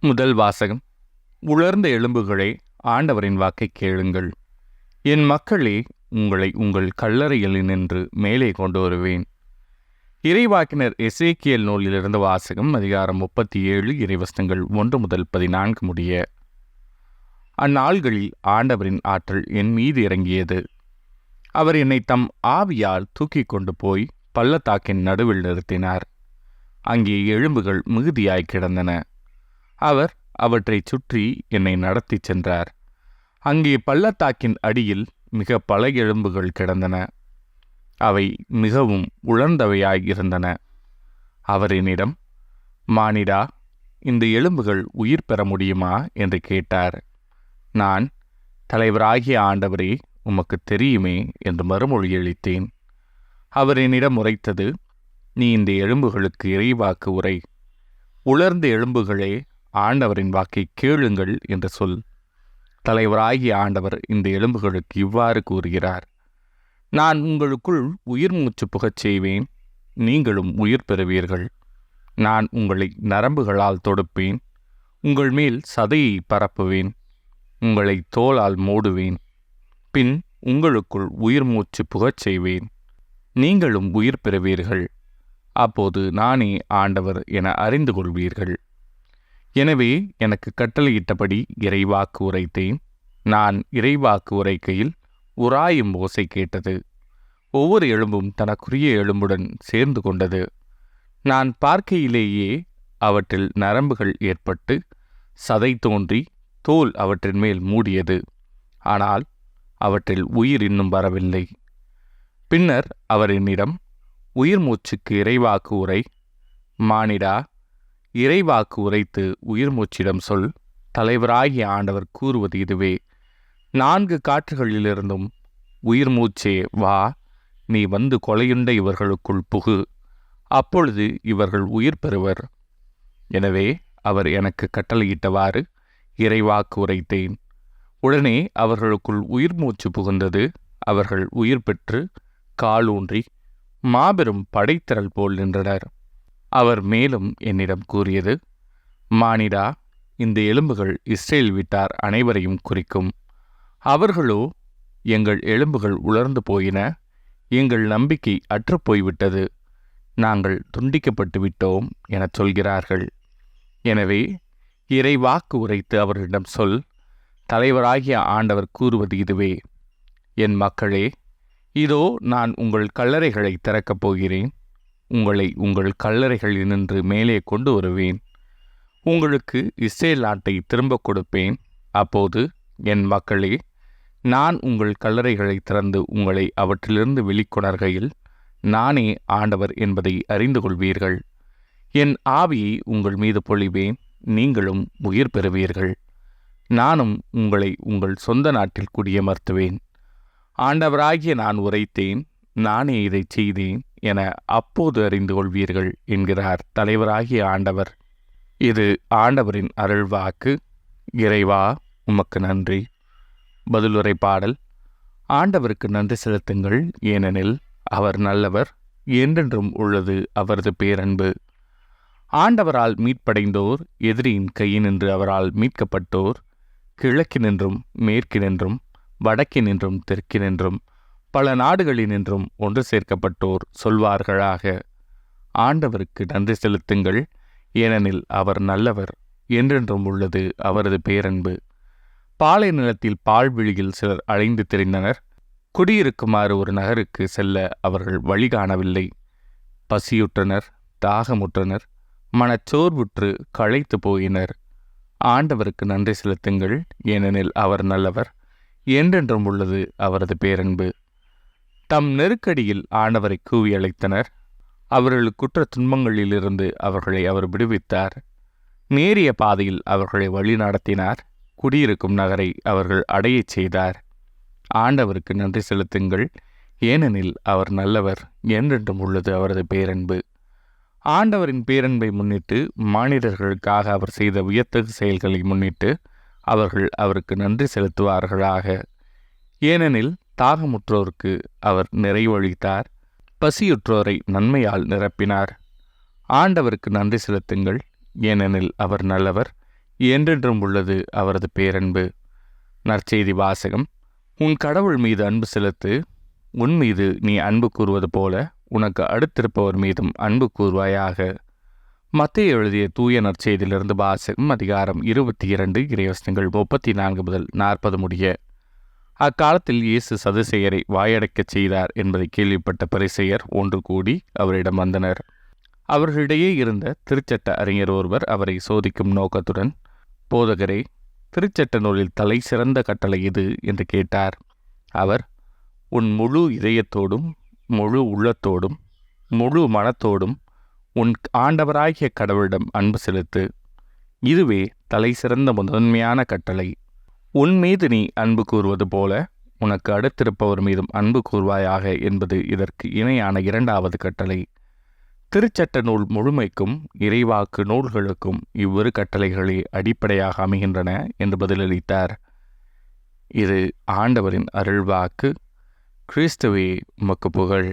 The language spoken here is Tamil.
முதல் வாசகம். உலர்ந்த எலும்புகளே, ஆண்டவரின் வாக்கைக் கேளுங்கள். என் மக்களே, உங்களை உங்கள் கல்லறைகளினின்று மேலே கொண்டு வருவேன். இறைவாக்கினர் எசேக்கியேல் நூலிலிருந்து வாசகம். அதிகாரம் 37, இறைவசனங்கள் 1 முதல் 14 முடிய. அந்நாள்களில் ஆண்டவரின் ஆற்றல் என் மீது இறங்கியது. அவர் என்னை தம் ஆவியால் தூக்கிக் கொண்டு போய் பள்ளத்தாக்கின் நடுவில் நிறுத்தினார். அங்கே எலும்புகள் மிகுதியாய் கிடந்தன. அவர் அவற்றைச் சுற்றி என்னை நடத்திச் சென்றார். அங்கே பள்ளத்தாக்கின் அடியில் மிக பல எலும்புகள் கிடந்தன. அவை மிகவும் உலர்ந்தவையாய் இருந்தன. அவர் என்னிடம், மானிடா, இந்த எலும்புகள் உயிர் பெற முடியுமா என்று கேட்டார். நான், தலைவராகிய ஆண்டவரே, உமக்கு தெரியுமே என்று மறுமொழியளித்தேன். அவர் என்னிடம் உரைத்தது, நீ இந்த எலும்புகளுக்கு இறைவாக்கு உரை. உலர்ந்த எலும்புகளே, ஆண்டவரின் வாக்கை கேளுங்கள் என்று சொல். தலைவராகிய ஆண்டவர் இந்த எலும்புகளுக்கு இவ்வாறு கூறுகிறார். நான் உங்களுக்குள் உயிர் மூச்சு புகச் செய்வேன், நீங்களும் உயிர் பெறுவீர்கள். நான் உங்களை நரம்புகளால் தொடுப்பேன், உங்கள் மேல் சதையை பரப்புவேன், உங்களை தோலால் மூடுவேன். பின் உங்களுக்குள் உயிர் மூச்சு புகச் செய்வேன், நீங்களும் உயிர் பெறுவீர்கள். அப்போது நானே ஆண்டவர் என அறிந்து கொள்வீர்கள். எனவே எனக்கு கட்டளையிட்டபடி இறைவாக்கு உரைத்தேன். நான் இறைவாக்கு உரைக்கையில் உராயும் ஓசை கேட்டது. ஒவ்வொரு எலும்பும் தனக்குரிய எலும்புடன் சேர்ந்து கொண்டது. நான் பார்க்கையிலேயே அவற்றில் நரம்புகள் ஏற்பட்டு சதை தோன்றி தோல் அவற்றின் மேல் மூடியது. ஆனால் அவற்றில் உயிர் இன்னும் வரவில்லை. பின்னர் அவர் என்னிடம், உயிர் மூச்சுக்கு இறைவாக்கு உரை. மானிடா, இறைவாக்கு உரைத்து உயிர் மூச்சிடம் சொல். தலைவராகிய ஆண்டவர் கூறுவது இதுவே. 4 காற்றுகளிலிருந்தும் உயிர் மூச்சே வா, நீ வந்து கொலையுண்ட இவர்களுக்குள் புகு. அப்பொழுது இவர்கள் உயிர் பெறுவர். எனவே அவர் எனக்கு கட்டளையிட்டவாறு இறைவாக்கு உரைத்தேன். உடனே அவர்களுக்குள் உயிர் மூச்சு புகுந்தது. அவர்கள் உயிர் பெற்று காலூன்றி மாபெரும் படைத்திரள் போல் நின்றனர். அவர் மேலும் என்னிடம் கூறியது, மானிடா, இந்த எலும்புகள் இஸ்ரேல் வீட்டார் அனைவரையும் குறிக்கும். அவர்களோ, எங்கள் எலும்புகள் உலர்ந்து போயின, எங்கள் நம்பிக்கை அற்றுப்போய்விட்டது, நாங்கள் துண்டிக்கப்பட்டு விட்டோம் எனச் சொல்கிறார்கள். எனவே இறைவாக்கு உரைத்து அவர்களிடம் சொல். தலைவராகிய ஆண்டவர் கூறுவது இதுவே. என் மக்களே, இதோ நான் உங்கள் கல்லறைகளை திறக்கப் போகிறேன். உங்களை உங்கள் கல்லறைகளினின்று மேலே கொண்டு வருவேன். உங்களுக்கு இஸ்ரேல் நாட்டை திரும்ப கொடுப்பேன். அப்போது என் மக்களே, நான் உங்கள் கல்லறைகளை திறந்து உங்களை அவற்றிலிருந்து வெளிக்கொணர்கையில் நானே ஆண்டவர் என்பதை அறிந்து கொள்வீர்கள். என் ஆவியை உங்கள் மீது பொழிவேன், நீங்களும் உயிர் பெறுவீர்கள். நானும் உங்களை உங்கள் சொந்த நாட்டில் குடியமர்த்துவேன். ஆண்டவராகிய நான் உரைத்தேன், நானே இதை செய்தேன் என அப்போது அறிந்து கொள்வீர்கள் என்கிறார் தலைவராகிய ஆண்டவர். இது ஆண்டவரின் அருள்வாக்கு. இறைவா, உமக்கு நன்றி. பதிலுரை பாடல். ஆண்டவருக்கு நன்றி செலுத்துங்கள், ஏனெனில் அவர் நல்லவர், என்றென்றும் உள்ளது அவரது பேரன்பு. ஆண்டவரால் மீட்படைந்தோர், எதிரியின் கையினின்று அவரால் மீட்கப்பட்டோர், கிழக்கினின்றும் மேற்கினின்றும் வடக்கினின்றும் தெற்கினின்றும் பல நாடுகளினின்றும் ஒன்று சேர்க்கப்பட்டோர் சொல்வார்களாக, ஆண்டவருக்கு நன்றி செலுத்துங்கள், ஏனெனில் அவர் நல்லவர், என்றென்றும் உள்ளது அவரது பேரன்பு. பாலை நிலத்தில் பால்வெளியில் சிலர் அலைந்து திரிந்தனர். குடியிருக்குமாறு ஒரு நகருக்கு செல்ல அவர்கள் வழி காணவில்லை. பசியுற்றனர், தாகமுற்றனர், மனச்சோர்வுற்று களைத்து போயினர். ஆண்டவருக்கு நன்றி செலுத்துங்கள், ஏனெனில் அவர் நல்லவர், என்றென்றும் உள்ளது அவரது பேரன்பு. தம் நெருக்கடியில் ஆண்டவரை கூவி அழைத்தனர். அவர்கள் குற்ற துன்பங்களிலிருந்து அவர்களை அவர் விடுவித்தார். நேரிய பாதையில் அவர்களை வழி நடத்தினார். குடியிருக்கும் நகரை அவர்கள் அடையச் செய்தார். ஆண்டவருக்கு நன்றி செலுத்துங்கள், ஏனெனில் அவர் நல்லவர், என்றென்றும் உள்ளது அவரது பேரன்பு. ஆண்டவரின் பேரன்பை முன்னிட்டு, மானிடர்களுக்காக அவர் செய்த வியத்தகு செயல்களை முன்னிட்டு அவர்கள் அவருக்கு நன்றி செலுத்துவார்களாக. ஏனெனில் தாகமுற்றோருக்கு அவர் நிறைவளித்தார், பசியுற்றோரை நன்மையால் நிரப்பினார். ஆண்டவருக்கு நன்றி செலுத்துங்கள், ஏனெனில் அவர் நல்லவர், என்றென்றும் உள்ளது அவரது பேரன்பு. நற்செய்தி வாசகம். உன் கடவுள் மீது அன்பு செலுத்து. உன் மீது நீ அன்பு கூறுவது போல உனக்கு அடுத்திருப்பவர் மீதும் அன்பு கூறுவாயாக. மத்தேயு எழுதிய தூய நற்செய்தியிலிருந்து வாசகம். அதிகாரம் 22 இறைவசனங்கள் 34 முதல் 40 முடிய. அக்காலத்தில் இயேசு சதுசேயரை வாயடைக்கச் செய்தார் என்பதை கேள்விப்பட்ட பரிசேயர் ஒன்று கூடி அவரிடம் வந்தனர். அவர்களிடையே இருந்த திருச்சட்ட அறிஞர் ஒருவர் அவரை சோதிக்கும் நோக்கத்துடன், போதகரே, திருச்சட்ட நூலில் தலை சிறந்த கட்டளை இது என்று கேட்டார். அவர், உன் முழு இதயத்தோடும் முழு உள்ளத்தோடும் முழு மனத்தோடும் உன் ஆண்டவராகிய கடவுளிடம் அன்பு செலுத்து. இதுவே தலை சிறந்த முதன்மையான கட்டளை. உன் மீது நீ அன்பு கூறுவது போல உனக்கு அடுத்திருப்பவர் மீதும் அன்பு கூறுவாயாக என்பது இதற்கு இணையான இரண்டாவது கட்டளை. திருச்சட்ட நூல் முழுமைக்கும் இறைவாக்கு நூல்களுக்கும் இவ்விரு கட்டளைகளே அடிப்படையாக அமைகின்றன என்று பதிலளித்தார். இது ஆண்டவரின் அருள்வாக்கு. கிறிஸ்துவே உமக்கு புகழ்.